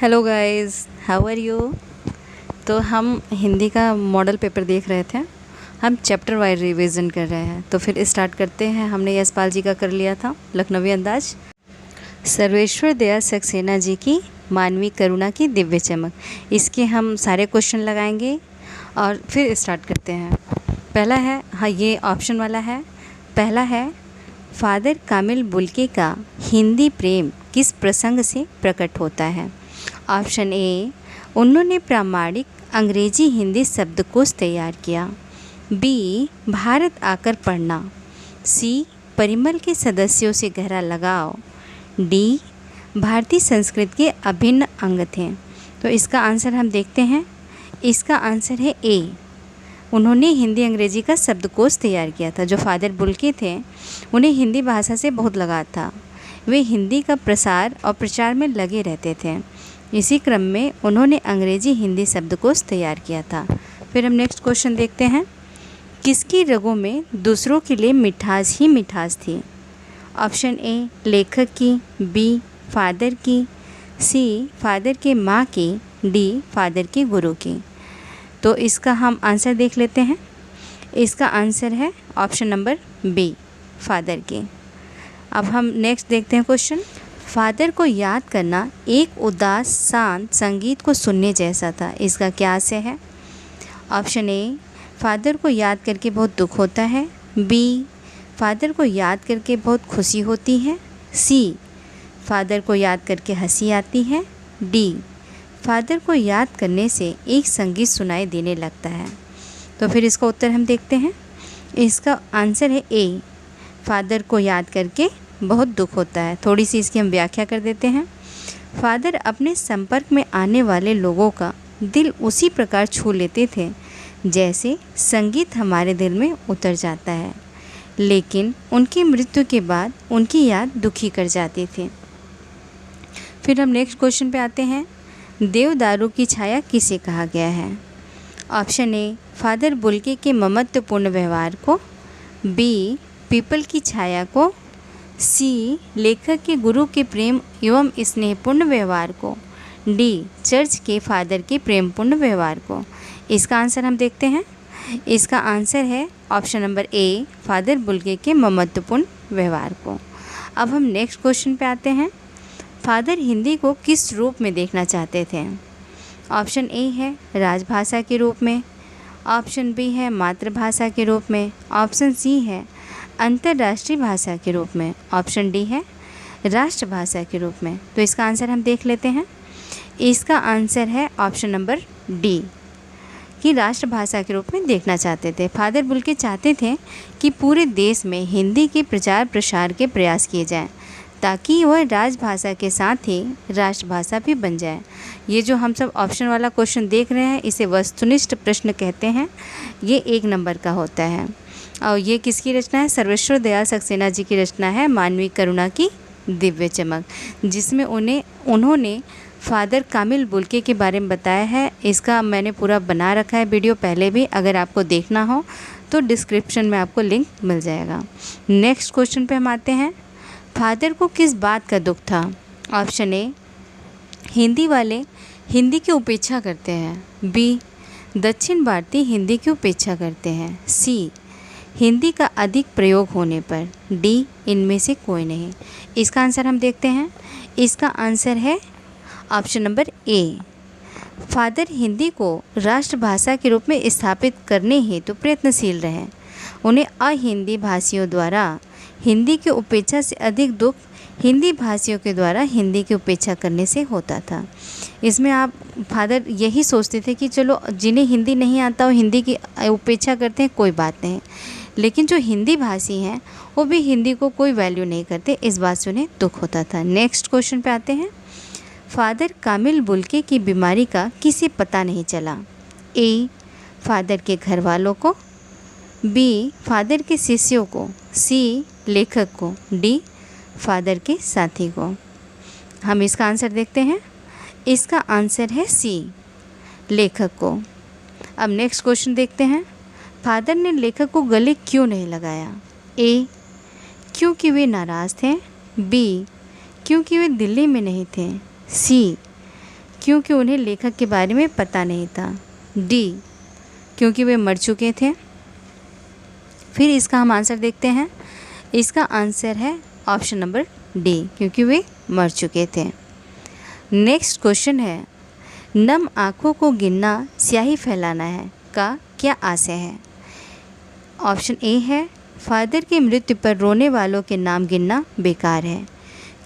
Hello guys, how are you. तो हम हिंदी का मॉडल पेपर देख रहे थे। हम चैप्टर वाइज रिवीजन कर रहे हैं, तो फिर स्टार्ट करते हैं। हमने यशपाल जी का कर लिया था लखनवी अंदाज। सर्वेश्वर दयाल सक्सेना जी की मानवीय करुणा की दिव्य चमक, इसके हम सारे क्वेश्चन लगाएंगे और फिर स्टार्ट करते हैं। पहला है, हाँ ये ऑप्शन वाला है। पहला है, फादर कामिल बुल्के का हिंदी प्रेम किस प्रसंग से प्रकट होता है। ऑप्शन ए, उन्होंने प्रामाणिक अंग्रेजी हिंदी शब्दकोश तैयार किया। बी, भारत आकर पढ़ना। सी, परिमल के सदस्यों से गहरा लगाव। डी, भारतीय संस्कृति के अभिन्न अंग थे। तो इसका आंसर हम देखते हैं। इसका आंसर है ए, उन्होंने हिंदी अंग्रेजी का शब्दकोश तैयार किया था। जो फादर बुल्के थे उन्हें हिंदी भाषा से बहुत लगाव था। वे हिंदी का प्रसार और प्रचार में लगे रहते थे। इसी क्रम में उन्होंने अंग्रेजी हिंदी शब्दकोश तैयार किया था। फिर हम नेक्स्ट क्वेश्चन देखते हैं। किसकी रगों में दूसरों के लिए मिठास ही मिठास थी। ऑप्शन ए, लेखक की। बी, फादर की। सी, फादर के माँ की। डी, फादर के गुरु की। तो इसका हम आंसर देख लेते हैं। इसका आंसर है ऑप्शन नंबर बी, फादर की। अब हम नेक्स्ट देखते हैं क्वेश्चन। फादर को याद करना एक उदास शांत संगीत को सुनने जैसा था। इसका क्या आशय है। ऑप्शन ए, फादर को याद करके बहुत दुख होता है। बी, फादर को याद करके बहुत खुशी होती है। सी, फादर को याद करके हंसी आती है। डी, फादर को याद करने से एक संगीत सुनाई देने लगता है। तो फिर इसका उत्तर हम देखते हैं। इसका आंसर है ए, फादर को याद करके बहुत दुख होता है। थोड़ी सी इसकी हम व्याख्या कर देते हैं। फादर अपने संपर्क में आने वाले लोगों का दिल उसी प्रकार छू लेते थे जैसे संगीत हमारे दिल में उतर जाता है, लेकिन उनकी मृत्यु के बाद उनकी याद दुखी कर जाती थी। फिर हम नेक्स्ट क्वेश्चन पे आते हैं। देवदारू की छाया किसे कहा गया है। ऑप्शन ए, फादर बुल्के के ममत्वपूर्ण व्यवहार को। बी, पीपल की छाया को। सी, लेखक के गुरु के प्रेम एवं स्नेहपूर्ण व्यवहार को। डी, चर्च के फादर के प्रेमपूर्ण व्यवहार को। इसका आंसर हम देखते हैं। इसका आंसर है option number A, father Bulcke के ममत्वपूर्ण व्यवहार को। अब हम नेक्स्ट क्वेश्चन पे आते हैं। फादर हिंदी को किस रूप में देखना चाहते थे। ऑप्शन ए है राजभाषा के रूप में। ऑप्शन बी है मातृभाषा के रूप में। ऑप्शन सी है अंतर्राष्ट्रीय भाषा के रूप में। ऑप्शन डी है राष्ट्रभाषा के रूप में। तो इसका आंसर हम देख लेते हैं। इसका आंसर है ऑप्शन नंबर डी, कि राष्ट्रभाषा के रूप में देखना चाहते थे। फादर बुल्के चाहते थे कि पूरे देश में हिंदी के प्रचार प्रसार के प्रयास किए जाएं, ताकि वह राजभाषा के साथ ही राष्ट्रभाषा भी बन जाए। ये जो हम सब ऑप्शन वाला क्वेश्चन देख रहे हैं, इसे वस्तुनिष्ठ प्रश्न कहते हैं। ये 1 नंबर का होता है। और ये किसकी रचना है। सर्वेश्वर दयाल सक्सेना जी की रचना है मानवीय करुणा की दिव्य चमक, जिसमें उन्होंने फादर कामिल बुल्के के बारे में बताया है। इसका मैंने पूरा बना रखा है वीडियो पहले भी, अगर आपको देखना हो तो डिस्क्रिप्शन में आपको लिंक मिल जाएगा। नेक्स्ट क्वेश्चन पे हम आते हैं। फादर को किस बात का दुख था। ऑप्शन ए, हिंदी वाले हिंदी की उपेक्षा करते हैं। बी, दक्षिण भारतीय हिंदी की उपेक्षा करते हैं। सी, हिंदी का अधिक प्रयोग होने पर। डी, इनमें से कोई नहीं। इसका आंसर हम देखते हैं। इसका आंसर है option number A, father Hindi को राष्ट्रभाषा के रूप में स्थापित करने हेतु प्रयत्नशील रहे। उन्हें अहिंदी भाषियों द्वारा हिंदी की उपेक्षा से अधिक दुख हिंदी भाषियों के द्वारा हिंदी की उपेक्षा करने से होता था। इसमें आप फादर यही सोचते थे कि चलो जिन्हें हिंदी नहीं आता वो हिंदी की उपेक्षा करते हैं, कोई बात नहीं, लेकिन जो हिंदी भाषी हैं वो भी हिंदी को कोई वैल्यू नहीं करते, इस बात से उन्हें दुख होता था। नेक्स्ट क्वेश्चन पे आते हैं। फादर कामिल बुल्के की बीमारी का किसे पता नहीं चला। ए, फादर के घर वालों को। बी, फादर के शिष्यों को। सी, लेखक को। डी, फादर के साथी को। हम इसका आंसर देखते हैं। इसका आंसर है सी, लेखक को। अब नेक्स्ट क्वेश्चन देखते हैं। फादर ने लेखक को गले क्यों नहीं लगाया। ए, क्योंकि वे नाराज़ थे। बी, क्योंकि वे दिल्ली में नहीं थे। सी, क्योंकि उन्हें लेखक के बारे में पता नहीं था। डी, क्योंकि वे मर चुके थे। फिर इसका हम आंसर देखते हैं। इसका आंसर है ऑप्शन नंबर डी, क्योंकि वे मर चुके थे। नेक्स्ट क्वेश्चन है, नम आँखों को गिनना स्याही फैलाना है का क्या आशय है? ऑप्शन ए है, फादर की मृत्यु पर रोने वालों के नाम गिनना बेकार है,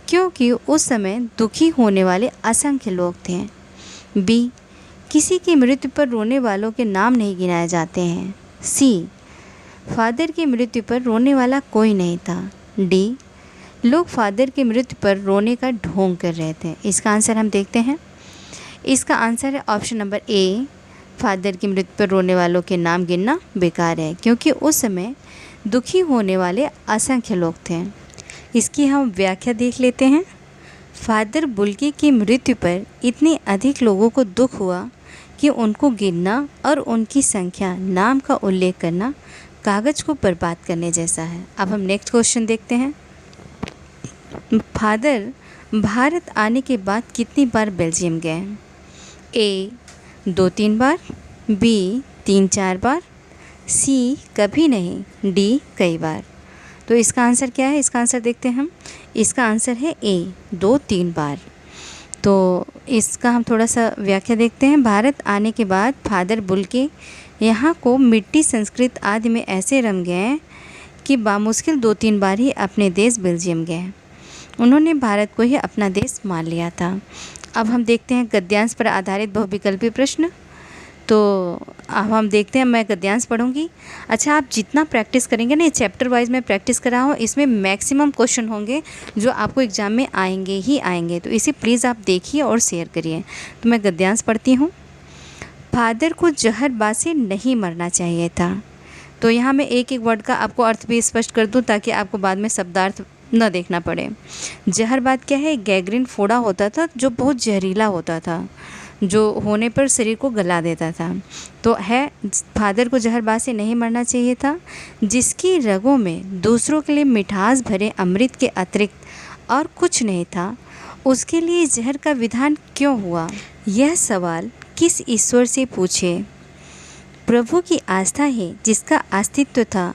क्योंकि उस समय दुखी होने वाले असंख्य लोग थे। बी, किसी की मृत्यु पर रोने वालों के नाम नहीं गिनाए जाते हैं। सी, फादर की मृत्यु पर रोने वाला कोई नहीं था। डी, लोग फादर की मृत्यु पर रोने का ढोंग कर रहे थे। इसका आंसर हम देखते हैं। इसका आंसर है ऑप्शन नंबर ए, फादर की मृत्यु पर रोने वालों के नाम गिनना बेकार है, क्योंकि उस समय दुखी होने वाले असंख्य लोग थे। इसकी हम व्याख्या देख लेते हैं। फादर बुल्की की मृत्यु पर इतने अधिक लोगों को दुख हुआ कि उनको गिनना और उनकी संख्या, नाम का उल्लेख करना कागज़ को बर्बाद करने जैसा है। अब हम नेक्स्ट क्वेश्चन देखते हैं। फादर भारत आने के बाद कितनी बार बेल्जियम गए? ए, 2-3 बार। बी, 3-4 बार। सी, कभी नहीं। डी, कई बार। तो इसका आंसर क्या है? इसका आंसर देखते हैं हम। इसका आंसर है ए, 2-3 बार। तो इसका हम थोड़ा सा व्याख्या देखते हैं। भारत आने के बाद फादर बुल्के यहाँ को मिट्टी, संस्कृत आदि में ऐसे रम गए कि बामुश्किल 2-3 बार ही अपने देश बेल्जियम गए। उन्होंने भारत को ही अपना देश मान लिया था। अब हम देखते हैं गद्यांश पर आधारित बहुविकल्पी प्रश्न। तो अब हम देखते हैं, मैं गद्यांश पढ़ूंगी। अच्छा, आप जितना प्रैक्टिस करेंगे ना, ये चैप्टर वाइज मैं प्रैक्टिस कर रहा हूँ, इसमें मैक्सिमम क्वेश्चन होंगे जो आपको एग्ज़ाम में आएंगे ही आएंगे। तो इसे प्लीज़ आप देखिए और शेयर करिए। तो मैं गद्यांश पढ़ती हूँ। फादर को जहरबाद से नहीं मरना चाहिए था। तो यहाँ मैं एक एक वर्ड का आपको अर्थ भी स्पष्ट कर दूँ ताकि आपको बाद में शब्दार्थ न देखना पड़े। जहरबाद क्या है? गैंग्रीन फोड़ा होता था जो बहुत जहरीला होता था, जो होने पर शरीर को गला देता था। तो है, फादर को जहरबाद से नहीं मरना चाहिए था। जिसकी रगों में दूसरों के लिए मिठास भरे अमृत के अतिरिक्त और कुछ नहीं था, उसके लिए जहर का विधान क्यों हुआ? यह सवाल किस ईश्वर से पूछे? प्रभु की आस्था है जिसका अस्तित्व था,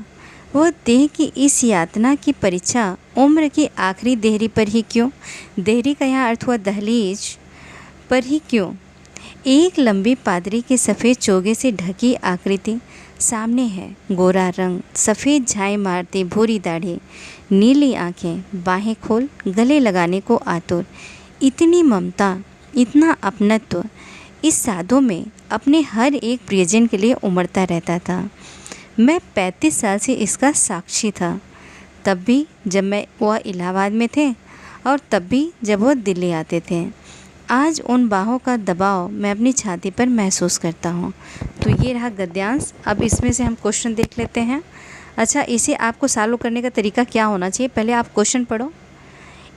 वह देह की इस यातना की परीक्षा उम्र की आखिरी देहरी पर ही क्यों? देहरी का यहाँ अर्थ हुआ दहलीज पर ही क्यों? एक लंबी पादरी के सफ़ेद चोगे से ढकी आकृति सामने है। गोरा रंग, सफ़ेद झाई मारती भूरी दाढ़ी, नीली आंखें, बाहें खोल गले लगाने को आतुर। इतनी ममता, इतना अपनत्व इस साधु में अपने हर एक प्रियजन के लिए उमड़ता रहता था। मैं 35 साल से इसका साक्षी था, तब भी जब वह इलाहाबाद में थे और तब भी जब वह दिल्ली आते थे। आज उन बाहों का दबाव मैं अपनी छाती पर महसूस करता हूँ। तो ये रहा गद्यांश। अब इसमें से हम क्वेश्चन देख लेते हैं। अच्छा, इसे आपको सॉल्व करने का तरीका क्या होना चाहिए? पहले आप क्वेश्चन पढ़ो,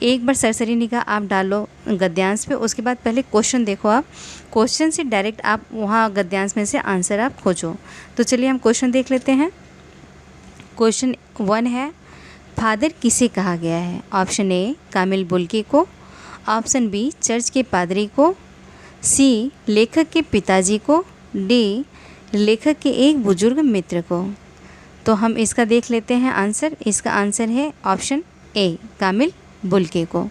एक बार सरसरी निगाह आप डालो गद्यांश पे, उसके बाद पहले क्वेश्चन देखो। आप क्वेश्चन से डायरेक्ट आप वहाँ गद्यांश में से आंसर आप खोजो। तो चलिए हम क्वेश्चन देख लेते हैं। क्वेश्चन 1 है, फादर किसे कहा गया है? ऑप्शन ए, कामिल बुल्की को। ऑप्शन बी, चर्च के पादरी को। सी, लेखक के पिताजी को। डी, लेखक के एक बुजुर्ग मित्र को। तो हम इसका देख लेते हैं आंसर। इसका आंसर है ऑप्शन ए, कामिल बुल्के को।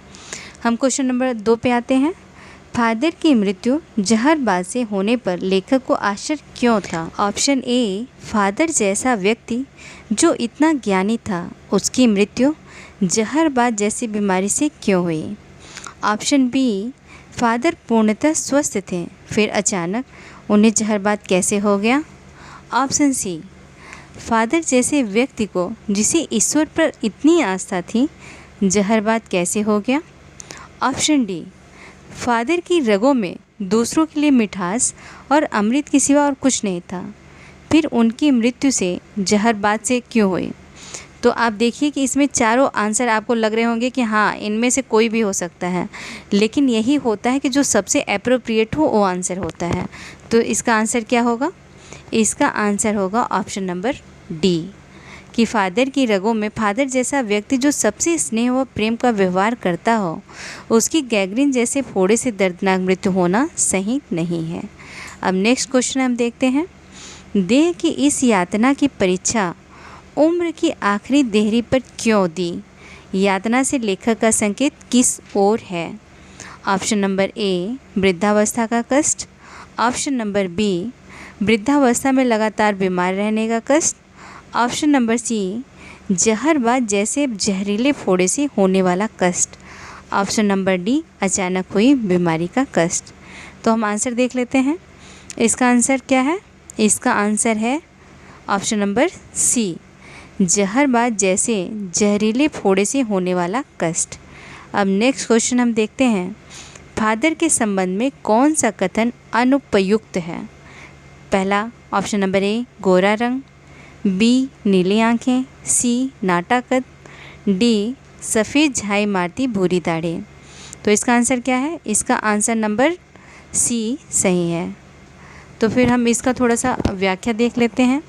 हम क्वेश्चन नंबर 2 पे आते हैं। फादर की मृत्यु जहरबाद से होने पर लेखक को आश्चर्य क्यों था? ऑप्शन ए, फादर जैसा व्यक्ति जो इतना ज्ञानी था, उसकी मृत्यु जहरबाद जैसी बीमारी से क्यों हुई? ऑप्शन बी, फादर पूर्णतः स्वस्थ थे, फिर अचानक उन्हें जहरबाद कैसे हो गया? ऑप्शन सी, फादर जैसे व्यक्ति को जिसे ईश्वर पर इतनी आस्था थी, जहरबाद कैसे हो गया? ऑप्शन डी, फादर की रगों में दूसरों के लिए मिठास और अमृत के सिवा और कुछ नहीं था, फिर उनकी मृत्यु से जहरबाद से क्यों हुई? तो आप देखिए कि इसमें चारों आंसर आपको लग रहे होंगे कि हाँ, इनमें से कोई भी हो सकता है, लेकिन यही होता है कि जो सबसे एप्रोप्रिएट हो वो आंसर होता है। तो इसका आंसर क्या होगा? इसका आंसर होगा ऑप्शन नंबर डी, कि फादर की रगों में फादर जैसा व्यक्ति जो सबसे स्नेह व प्रेम का व्यवहार करता हो, उसकी गैंग्रीन जैसे फोड़े से दर्दनाक मृत्यु होना सही नहीं है। अब नेक्स्ट क्वेश्चन हम देखते हैं। देह की इस यातना की परीक्षा उम्र की आखिरी देहरी पर क्यों दी? यातना से लेखक का संकेत किस ओर है? ऑप्शन नंबर ए, वृद्धावस्था का कष्ट। ऑप्शन नंबर बी, वृद्धावस्था में लगातार बीमार रहने का कष्ट। ऑप्शन नंबर सी, जहरबाज जैसे जहरीले फोड़े से होने वाला कष्ट। ऑप्शन नंबर डी, अचानक हुई बीमारी का कष्ट। तो हम आंसर देख लेते हैं। इसका आंसर क्या है? इसका आंसर है ऑप्शन नंबर सी, जहरबाज जैसे जहरीले फोड़े से होने वाला कष्ट। अब नेक्स्ट क्वेश्चन हम देखते हैं। फादर के संबंध में कौन सा कथन अनुपयुक्त है? पहला ऑप्शन नंबर ए, गोरा रंग। बी, नीली आंखें। सी, नाटा कद। डी, सफ़ेद झाई मारती भूरी दाढ़ी। तो इसका आंसर क्या है? इसका आंसर नंबर सी सही है। तो फिर हम इसका थोड़ा सा व्याख्या देख लेते हैं।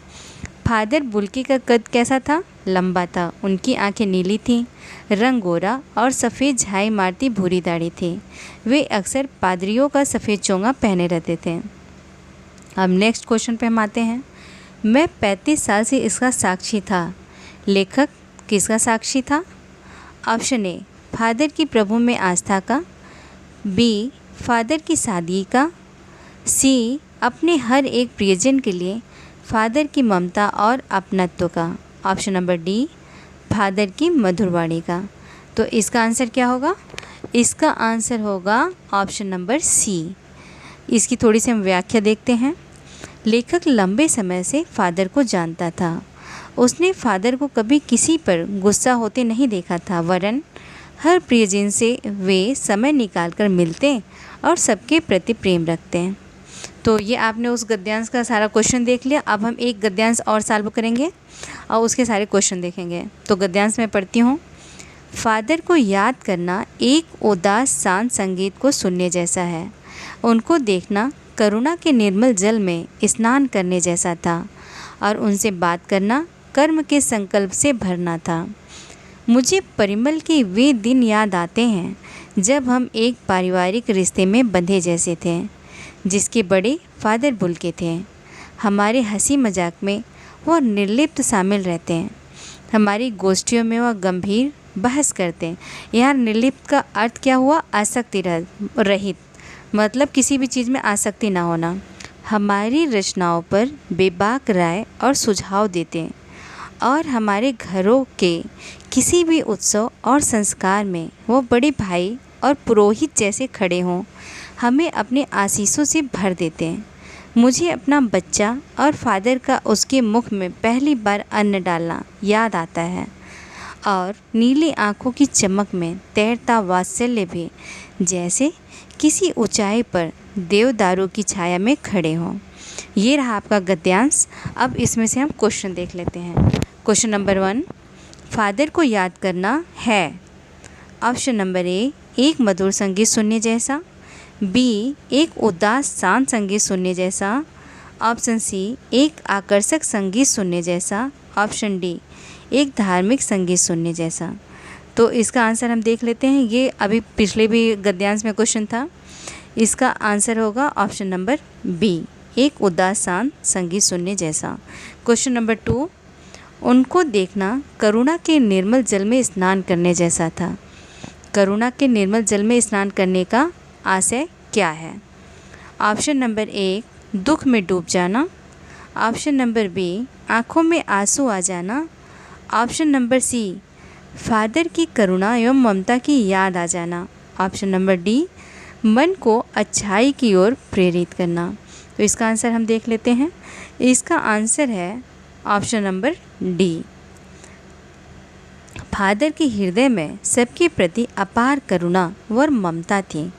फादर बुल्की का कद कैसा था? लंबा था। उनकी आंखें नीली थीं, रंग गोरा और सफ़ेद झाई मारती भूरी दाढ़ी थी। वे अक्सर पादरियों का सफ़ेद चोंगा पहने रहते थे। अब नेक्स्ट क्वेश्चन पे हम आते हैं। मैं 35 साल से इसका साक्षी था। लेखक किसका साक्षी था? ऑप्शन ए, फादर की प्रभु में आस्था का। बी, फादर की सादगी का। सी, अपने हर एक प्रियजन के लिए फादर की ममता और अपनत्व का। ऑप्शन नंबर डी, फादर की मधुरवाणी का। तो इसका आंसर क्या होगा? इसका आंसर होगा ऑप्शन नंबर सी। इसकी थोड़ी सी हम व्याख्या देखते हैं। लेखक लंबे समय से फादर को जानता था। उसने फादर को कभी किसी पर गुस्सा होते नहीं देखा था, वरन हर प्रियजन से वे समय निकालकर मिलते और सबके प्रति प्रेम रखते हैं। तो ये आपने उस गद्यांश का सारा क्वेश्चन देख लिया। अब हम एक गद्यांश और सॉल्व करेंगे और उसके सारे क्वेश्चन देखेंगे। तो गद्यांश में पढ़ती हूँ। फादर को याद करना एक उदास शांत संगीत को सुनने जैसा है। उनको देखना करुणा के निर्मल जल में स्नान करने जैसा था और उनसे बात करना कर्म के संकल्प से भरना था। मुझे परिमल के वे दिन याद आते हैं जब हम एक पारिवारिक रिश्ते में बंधे जैसे थे, जिसके बड़े फादर बुल्के थे। हमारे हंसी मजाक में वह निर्लिप्त शामिल रहते हैं। हमारी गोष्ठियों में वह गंभीर बहस करते हैं। यहाँ निर्लिप्त का अर्थ क्या हुआ? आसक्ति रहित, मतलब किसी भी चीज़ में आसक्ति ना होना। हमारी रचनाओं पर बेबाक राय और सुझाव देते हैं और हमारे घरों के किसी भी उत्सव और संस्कार में वो बड़े भाई और पुरोहित जैसे खड़े हों, हमें अपने आशीषों से भर देते हैं। मुझे अपना बच्चा और फादर का उसके मुख में पहली बार अन्न डालना याद आता है और नीली आँखों की चमक में तैरता वात्सल्य भी, जैसे किसी ऊंचाई पर देवदारू की छाया में खड़े हों। ये रहा आपका गद्यांश। अब इसमें से हम क्वेश्चन देख लेते हैं। क्वेश्चन नंबर 1, फादर को याद करना है। ऑप्शन नंबर ए, एक मधुर संगीत सुनने जैसा। बी, एक उदास शांत संगीत सुनने जैसा। ऑप्शन सी, एक आकर्षक संगीत सुनने जैसा। ऑप्शन डी, एक धार्मिक संगीत सुनने जैसा। तो इसका आंसर हम देख लेते हैं। ये अभी पिछले भी गद्यांश में क्वेश्चन था। इसका आंसर होगा ऑप्शन नंबर बी, एक उदास शांत संगीत सुनने जैसा। क्वेश्चन नंबर 2, उनको देखना करुणा के निर्मल जल में स्नान करने जैसा था। करुणा के निर्मल जल में स्नान करने का आशय क्या है? ऑप्शन नंबर 1, दुख में डूब जाना। ऑप्शन नंबर बी, आँखों में आंसू आ जाना। ऑप्शन नंबर सी, फादर की करुणा एवं ममता की याद आ जाना। ऑप्शन नंबर डी, मन को अच्छाई की ओर प्रेरित करना। तो इसका आंसर हम देख लेते हैं। इसका आंसर है ऑप्शन नंबर डी। फादर के हृदय में सबके प्रति अपार करुणा व ममता थी।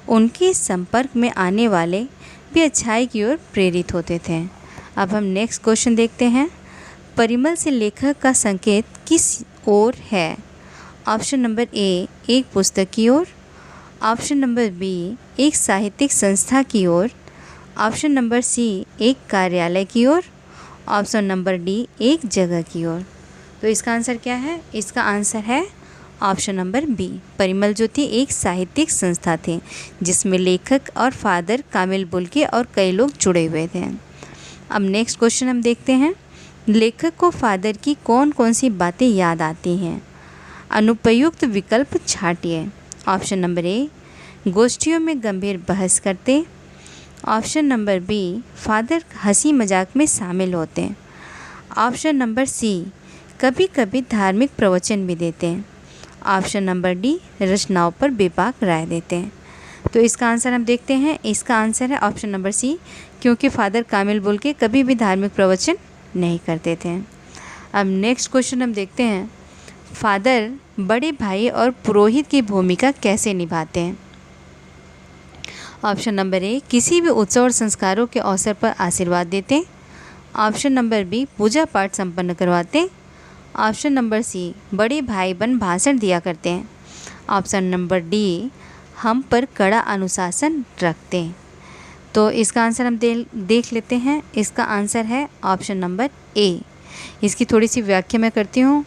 उनके संपर्क में आने वाले भी अच्छाई की ओर प्रेरित होते थे। अब हम नेक्स्ट क्वेश्चन देखते हैं। परिमल से लेखक का संकेत किस ओर है? ऑप्शन नंबर ए, एक पुस्तक की ओर। ऑप्शन नंबर बी, एक साहित्यिक संस्था की ओर। ऑप्शन नंबर सी, एक कार्यालय की ओर। ऑप्शन नंबर डी, एक जगह की ओर। तो इसका आंसर क्या है? इसका आंसर है ऑप्शन नंबर बी, परिमल ज्योति एक साहित्यिक संस्था थी जिसमें लेखक और फादर कामिल बुल्के और कई लोग जुड़े हुए थे। अब नेक्स्ट क्वेश्चन हम देखते हैं, लेखक को फादर की कौन कौन सी बातें याद आती हैं? अनुपयुक्त विकल्प छांटिए। ऑप्शन नंबर ए, गोष्ठियों में गंभीर बहस करते। ऑप्शन नंबर बी, फादर हंसी मजाक में शामिल होते हैं। ऑप्शन नंबर सी, कभी कभी धार्मिक प्रवचन भी देते हैं। ऑप्शन नंबर डी, रचनाओं पर बेबाक राय देते हैं। तो इसका आंसर हम देखते हैं, इसका आंसर है ऑप्शन नंबर सी, क्योंकि फादर कामिल बुल्के कभी भी धार्मिक प्रवचन नहीं करते थे। अब नेक्स्ट क्वेश्चन हम देखते हैं, फादर बड़े भाई और पुरोहित की भूमिका कैसे निभाते हैं? ऑप्शन नंबर ए, किसी भी उत्सव और संस्कारों के अवसर पर आशीर्वाद देते। ऑप्शन नंबर बी, पूजा पाठ संपन्न करवाते। ऑप्शन नंबर सी, बड़े भाई बन भाषण दिया करते हैं। ऑप्शन नंबर डी, हम पर कड़ा अनुशासन रखते हैं। तो इसका आंसर हम देख लेते हैं, इसका आंसर है ऑप्शन नंबर ए। इसकी थोड़ी सी व्याख्या मैं करती हूँ।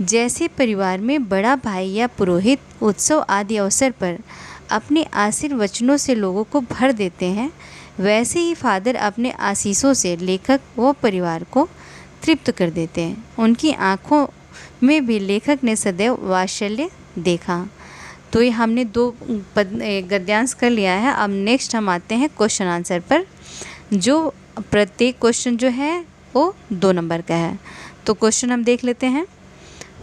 जैसे परिवार में बड़ा भाई या पुरोहित उत्सव आदि अवसर पर अपने आशीर्वचनों से लोगों को भर देते हैं, वैसे ही फादर अपने आशीषों से लेखक व परिवार को तृप्त कर देते हैं। उनकी आँखों में भी लेखक ने सदैव वात्सल्य देखा। तो ये हमने दो गद्यांश कर लिया है। अब नेक्स्ट हम आते हैं क्वेश्चन आंसर पर, जो प्रत्येक क्वेश्चन जो है वो 2 नंबर का है। तो क्वेश्चन हम देख लेते हैं,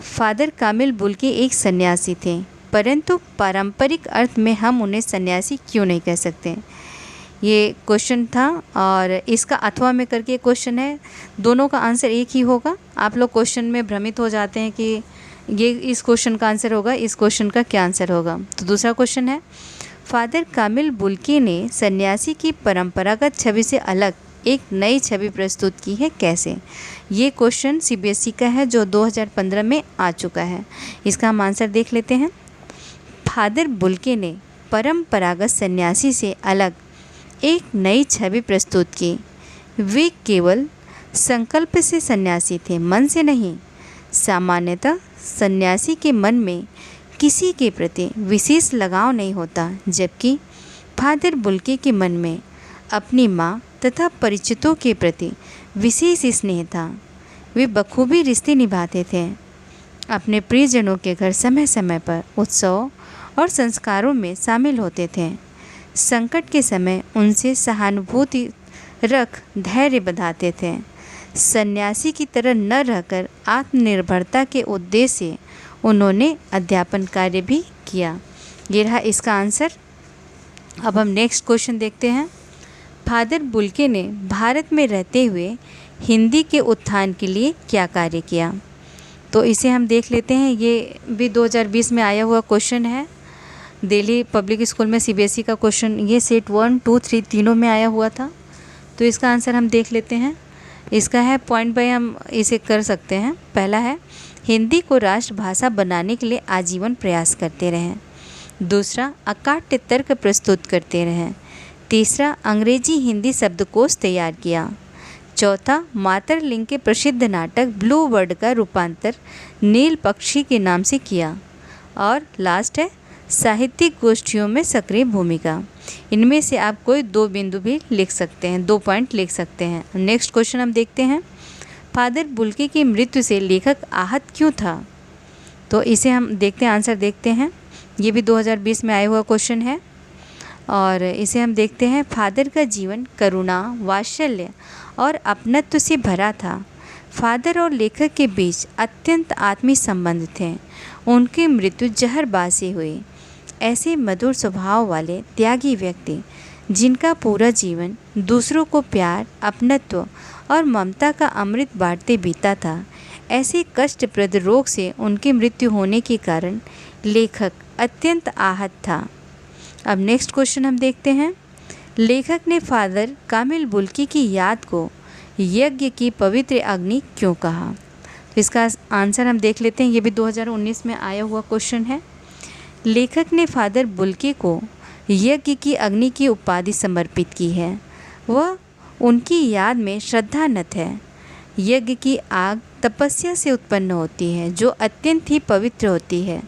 फादर कामिल बुल्के एक सन्यासी थे, परंतु पारंपरिक अर्थ में हम उन्हें सन्यासी क्यों नहीं कह सकते? ये क्वेश्चन था और इसका अथवा में करके क्वेश्चन है, दोनों का आंसर एक ही होगा। आप लोग क्वेश्चन में भ्रमित हो जाते हैं कि ये इस क्वेश्चन का आंसर होगा, इस क्वेश्चन का क्या आंसर होगा। तो दूसरा क्वेश्चन है, फादर कामिल बुल्के ने सन्यासी की परंपरागत छवि से अलग एक नई छवि प्रस्तुत की है, कैसे? ये क्वेश्चन सीबीएसई का है जो 2015 में आ चुका है। इसका हम आंसर देख लेते हैं। फादर बुल्के ने परंपरागत सन्यासी से अलग एक नई छवि प्रस्तुत की। वे केवल संकल्प से सन्यासी थे, मन से नहीं। सामान्यतः सन्यासी के मन में किसी के प्रति विशेष लगाव नहीं होता, जबकि फादर बुल्के के मन में अपनी माँ तथा परिचितों के प्रति विशेष स्नेह था। वे बखूबी रिश्ते निभाते थे। अपने प्रियजनों के घर समय समय पर उत्सव और संस्कारों में शामिल होते थे। संकट के समय उनसे सहानुभूति रख धैर्य बंधाते थे। सन्यासी की तरह न रहकर आत्मनिर्भरता के उद्देश्य से उन्होंने अध्यापन कार्य भी किया। ये रहा इसका आंसर। अब हम नेक्स्ट क्वेश्चन देखते हैं, फादर बुल्के ने भारत में रहते हुए हिंदी के उत्थान के लिए क्या कार्य किया? तो इसे हम देख लेते हैं। ये भी 2020 में आया हुआ क्वेश्चन है। दिल्ली पब्लिक स्कूल में सीबीएसई का क्वेश्चन, ये सेट 1, 2, 3 तीनों में आया हुआ था। तो इसका आंसर हम देख लेते हैं। इसका है पॉइंट बाय हम इसे कर सकते हैं। पहला है, हिंदी को राष्ट्रभाषा बनाने के लिए आजीवन प्रयास करते रहें। दूसरा, अकाट्य तर्क प्रस्तुत करते रहें। तीसरा, अंग्रेजी हिंदी शब्दकोश तैयार किया। चौथा, मातृलिंग के प्रसिद्ध नाटक ब्लू वर्ड का रूपांतर नील पक्षी के नाम से किया। और लास्ट है, साहित्यिक गोष्ठियों में सक्रिय भूमिका। इनमें से आप कोई 2 बिंदु भी लिख सकते हैं, 2 पॉइंट लिख सकते हैं। नेक्स्ट क्वेश्चन हम देखते हैं, फादर बुल्के की मृत्यु से लेखक आहत क्यों था? तो इसे हम देखते हैं, आंसर देखते हैं। ये भी 2020 में आया हुआ क्वेश्चन है और इसे हम देखते हैं। फादर का जीवन करुणा, वात्सल्य और अपनत्व से भरा था। फादर और लेखक के बीच अत्यंत आत्मीय संबंध थे। उनकी मृत्यु जहरबाद से हुई। ऐसे मधुर स्वभाव वाले त्यागी व्यक्ति, जिनका पूरा जीवन दूसरों को प्यार, अपनत्व और ममता का अमृत बांटते बीता था, ऐसे कष्टप्रद रोग से उनकी मृत्यु होने के कारण लेखक अत्यंत आहत था। अब नेक्स्ट क्वेश्चन हम देखते हैं, लेखक ने फादर कामिल बुल्के की याद को यज्ञ की पवित्र अग्नि क्यों कहा? तो इसका आंसर हम देख लेते हैं। ये भी 2019 में आया हुआ क्वेश्चन है। लेखक ने फादर बुल्के को यज्ञ की अग्नि की उपाधि समर्पित की है। वह उनकी याद में श्रद्धानत है। यज्ञ की आग तपस्या से उत्पन्न होती है, जो अत्यंत ही पवित्र होती है।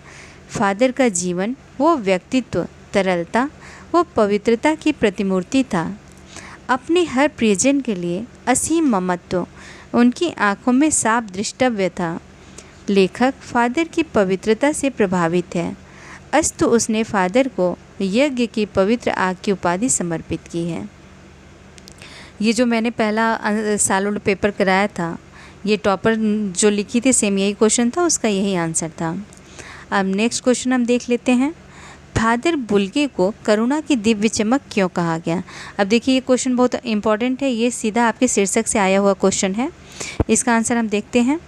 फादर का जीवन वो व्यक्तित्व तरलता व पवित्रता की प्रतिमूर्ति था। अपने हर प्रियजन के लिए असीम ममत्व उनकी आंखों में साफ दृष्टव्य था। लेखक फादर की पवित्रता से प्रभावित है, अस्तु उसने फादर को यज्ञ की पवित्र आग की उपाधि समर्पित की है। ये जो मैंने पहला सालों पेपर कराया था, ये टॉपर जो लिखी थी सेम यही क्वेश्चन था, उसका यही आंसर था। अब नेक्स्ट क्वेश्चन हम देख लेते हैं। फादर बुल्के को करुणा की दिव्य चमक क्यों कहा गया? अब देखिए ये क्वेश्चन बहुत इंपॉर्टेंट है, ये सीधा आपके शीर्षक से आया हुआ क्वेश्चन है। इसका आंसर हम देखते हैं।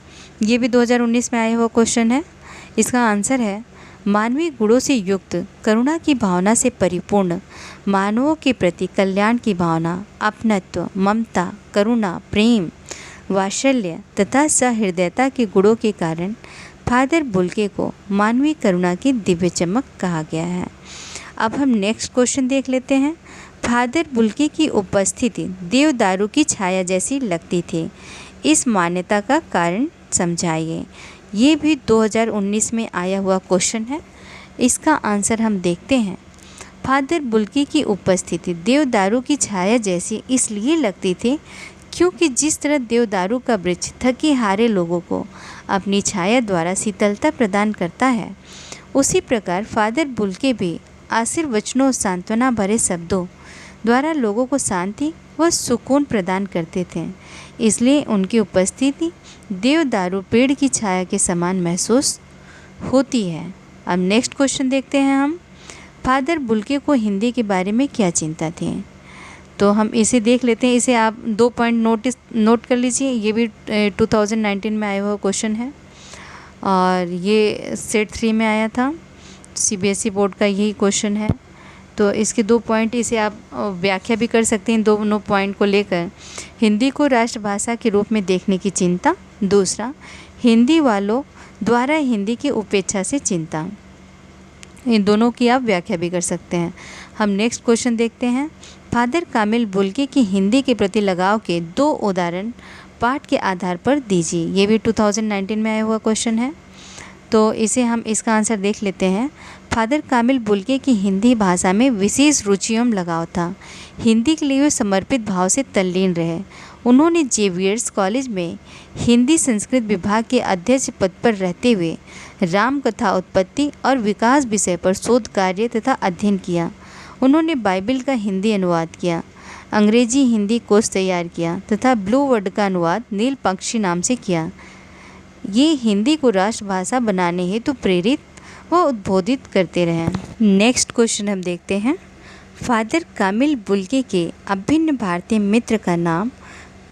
ये भी 2019 में आया हुआ क्वेश्चन है। इसका आंसर है मानवीय गुणों से युक्त, करुणा की भावना से परिपूर्ण, मानवों के प्रति कल्याण की भावना, अपनत्व, ममता, करुणा, प्रेम, वात्सल्य तथा सहृदयता के गुणों के कारण फादर बुल्के को मानवीय करुणा की दिव्य चमक कहा गया है। अब हम नेक्स्ट क्वेश्चन देख लेते हैं। फादर बुल्के की उपस्थिति देवदारू की छाया जैसी लगती थी, इस मान्यता का कारण समझाइए। ये भी 2019 में आया हुआ क्वेश्चन है। इसका आंसर हम देखते हैं। फादर बुल्के की उपस्थिति देवदारू की छाया जैसी इसलिए लगती थी क्योंकि जिस तरह देवदारू का वृक्ष थके हारे लोगों को अपनी छाया द्वारा शीतलता प्रदान करता है, उसी प्रकार फादर बुल्के भी आशीर्वचनों और सांत्वना भरे शब्दों द्वारा लोगों को शांति व सुकून प्रदान करते थे। इसलिए उनकी उपस्थिति देवदारू पेड़ की छाया के समान महसूस होती है। अब नेक्स्ट क्वेश्चन देखते हैं हम। फादर बुल्के को हिंदी के बारे में क्या चिंता थी? तो हम इसे देख लेते हैं। इसे आप 2 पॉइंट नोट कर लीजिए। ये भी 2019 में आया हुआ क्वेश्चन है और ये सेट 3 में आया था। CBSE बोर्ड का यही क्वेश्चन है। तो इसके 2 पॉइंट, इसे आप व्याख्या भी कर सकते हैं दोनों पॉइंट को लेकर। हिंदी को राष्ट्रभाषा के रूप में देखने की चिंता, दूसरा हिंदी वालों द्वारा हिंदी की उपेक्षा से चिंता। इन दोनों की आप व्याख्या भी कर सकते हैं। हम नेक्स्ट क्वेश्चन देखते हैं। फादर कामिल बुल्के की हिंदी के प्रति लगाव के 2 उदाहरण पाठ के आधार पर दीजिए। ये भी 2019 में आया हुआ क्वेश्चन है। तो इसे हम इसका आंसर देख लेते हैं। फादर कामिल बुल्के की हिंदी भाषा में विशेष रुचि एवं लगाव था। हिंदी के लिए वे समर्पित भाव से तल्लीन रहे। उन्होंने जेवियर्स कॉलेज में हिंदी संस्कृत विभाग के अध्यक्ष पद पर रहते हुए राम कथा उत्पत्ति और विकास विषय पर शोध कार्य तथा अध्ययन किया। उन्होंने बाइबल का हिंदी अनुवाद किया, अंग्रेजी हिंदी कोश तैयार किया तथा ब्लू वर्ड का अनुवाद नील पक्षी नाम से किया। ये हिंदी को राष्ट्रभाषा बनाने हेतु प्रेरित व उद्बोधित करते रहे। नेक्स्ट क्वेश्चन हम देखते हैं। फादर कामिल बुल्के के अभिन्न भारतीय मित्र का नाम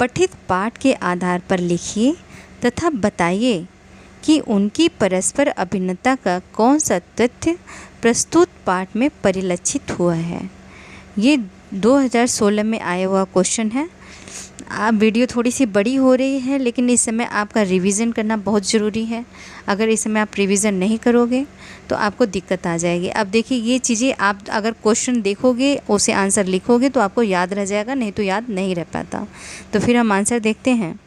पठित पाठ के आधार पर लिखिए तथा बताइए कि उनकी परस्पर अभिन्नता का कौन सा तथ्य प्रस्तुत पाठ में परिलक्षित हुआ है। ये 2016 में आया हुआ क्वेश्चन है। आप वीडियो थोड़ी सी बड़ी हो रही है, लेकिन इस समय आपका रिवीजन करना बहुत ज़रूरी है। अगर इस समय आप रिवीजन नहीं करोगे तो आपको दिक्कत आ जाएगी। अब देखिए ये चीज़ें आप अगर क्वेश्चन देखोगे, उसे आंसर लिखोगे तो आपको याद रह जाएगा, नहीं तो याद नहीं रह पाता। तो फिर हम आंसर देखते हैं।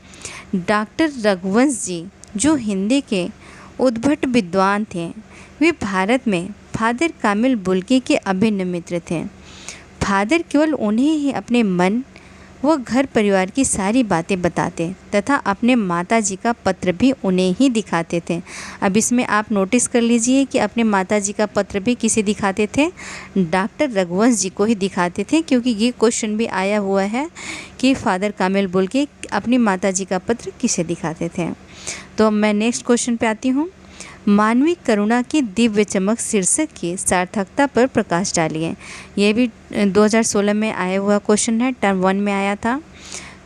डॉक्टर रघुवंश जी जो हिंदी के उद्भट विद्वान थे, वे भारत में फादर कामिल बुल्के के अभिन्न मित्र थे। फादर केवल उन्हें ही अपने मन व घर परिवार की सारी बातें बताते तथा अपने माताजी का पत्र भी उन्हें ही दिखाते थे। अब इसमें आप नोटिस कर लीजिए कि अपने माताजी का पत्र भी किसे दिखाते थे? डॉक्टर रघुवंश जी को ही दिखाते थे, क्योंकि ये क्वेश्चन भी आया हुआ है कि फादर कामिल बुल्के अपनी माताजी का पत्र किसे दिखाते थे। तो मैं नेक्स्ट क्वेश्चन पे आती हूँ। मानवीय करुणा की दिव्य चमक शीर्षक की सार्थकता पर प्रकाश डालिए। ये भी 2016 में आया हुआ क्वेश्चन है, टर्म 1 में आया था।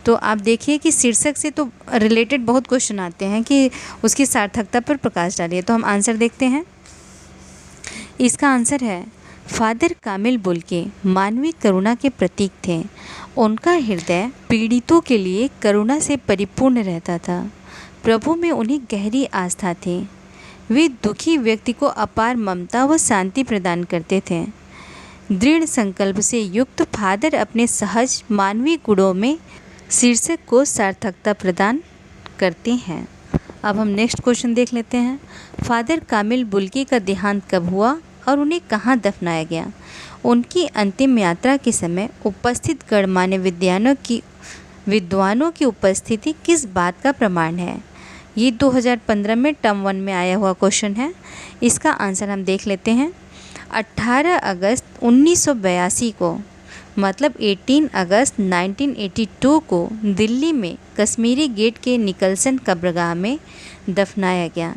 तो आप देखिए कि शीर्षक से तो रिलेटेड बहुत क्वेश्चन आते हैं कि उसकी सार्थकता पर प्रकाश डालिए। तो हम आंसर देखते हैं। इसका आंसर है फादर कामिल बुल्के मानवीय करुणा के प्रतीक थे। उनका हृदय पीड़ितों के लिए करुणा से परिपूर्ण रहता था। प्रभु में उन्हें गहरी आस्था थी। वे दुखी व्यक्ति को अपार ममता व शांति प्रदान करते थे। दृढ़ संकल्प से युक्त फादर अपने सहज मानवीय गुणों में शीर्षक को सार्थकता प्रदान करते हैं। अब हम नेक्स्ट क्वेश्चन देख लेते हैं। फादर कामिल बुल्की का देहांत कब हुआ और उन्हें कहाँ दफनाया गया? उनकी अंतिम यात्रा के समय उपस्थित गणमान्य विद्वानों की उपस्थिति किस बात का प्रमाण है? ये 2015 में टर्म 1 में आया हुआ क्वेश्चन है। इसका आंसर हम देख लेते हैं। 18 अगस्त 1982 को, मतलब 18 अगस्त 1982 को दिल्ली में कश्मीरी गेट के निकलसन कब्रगाह में दफनाया गया।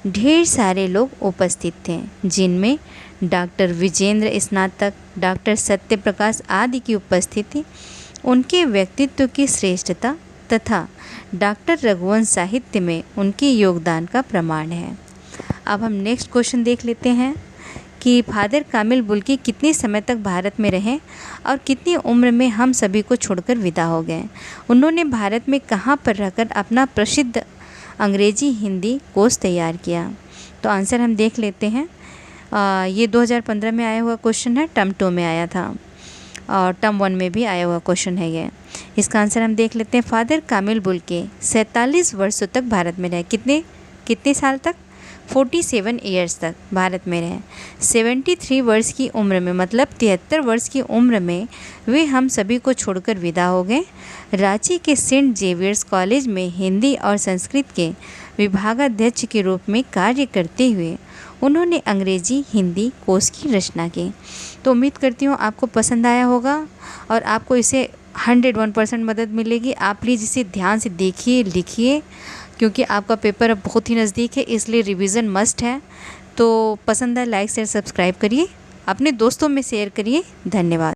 ढेर सारे लोग उपस्थित थे, जिनमें डॉक्टर विजेंद्र स्नातक, डॉक्टर सत्यप्रकाश आदि की उपस्थिति उनके व्यक्तित्व की श्रेष्ठता तथा डॉक्टर रघुवंश साहित्य में उनके योगदान का प्रमाण है। अब हम नेक्स्ट क्वेश्चन देख लेते हैं कि फादर कामिल बुल्की कितने समय तक भारत में रहे और कितनी उम्र में हम सभी को छोड़कर विदा हो गए? उन्होंने भारत में कहाँ पर रहकर अपना प्रसिद्ध अंग्रेजी हिंदी कोर्स तैयार किया? तो आंसर हम देख लेते हैं। ये 2015 में आया हुआ क्वेश्चन है, टर्म 2 में आया था और टर्म 1 में भी आया हुआ क्वेश्चन है ये। इसका आंसर हम देख लेते हैं। फादर कामिल बुल्की 47 वर्षों तक भारत में रहे। कितने साल तक? 47 ईयर्स तक भारत में रहे। 73 वर्ष की उम्र में, मतलब 73 वर्ष की उम्र में वे हम सभी को छोड़कर विदा हो गए। रांची के सेंट जेवियर्स कॉलेज में हिंदी और संस्कृत के विभागाध्यक्ष के रूप में कार्य करते हुए उन्होंने अंग्रेजी हिंदी कोर्स की रचना की। तो उम्मीद करती हूँ आपको पसंद आया होगा और आपको इसे 101% मदद मिलेगी। आप प्लीज़ इसे ध्यान से देखिए, लिखिए, क्योंकि आपका पेपर अब बहुत ही नज़दीक है, इसलिए रिवीजन मस्ट है। तो पसंद आए लाइक शेयर सब्सक्राइब करिए, अपने दोस्तों में शेयर करिए। धन्यवाद।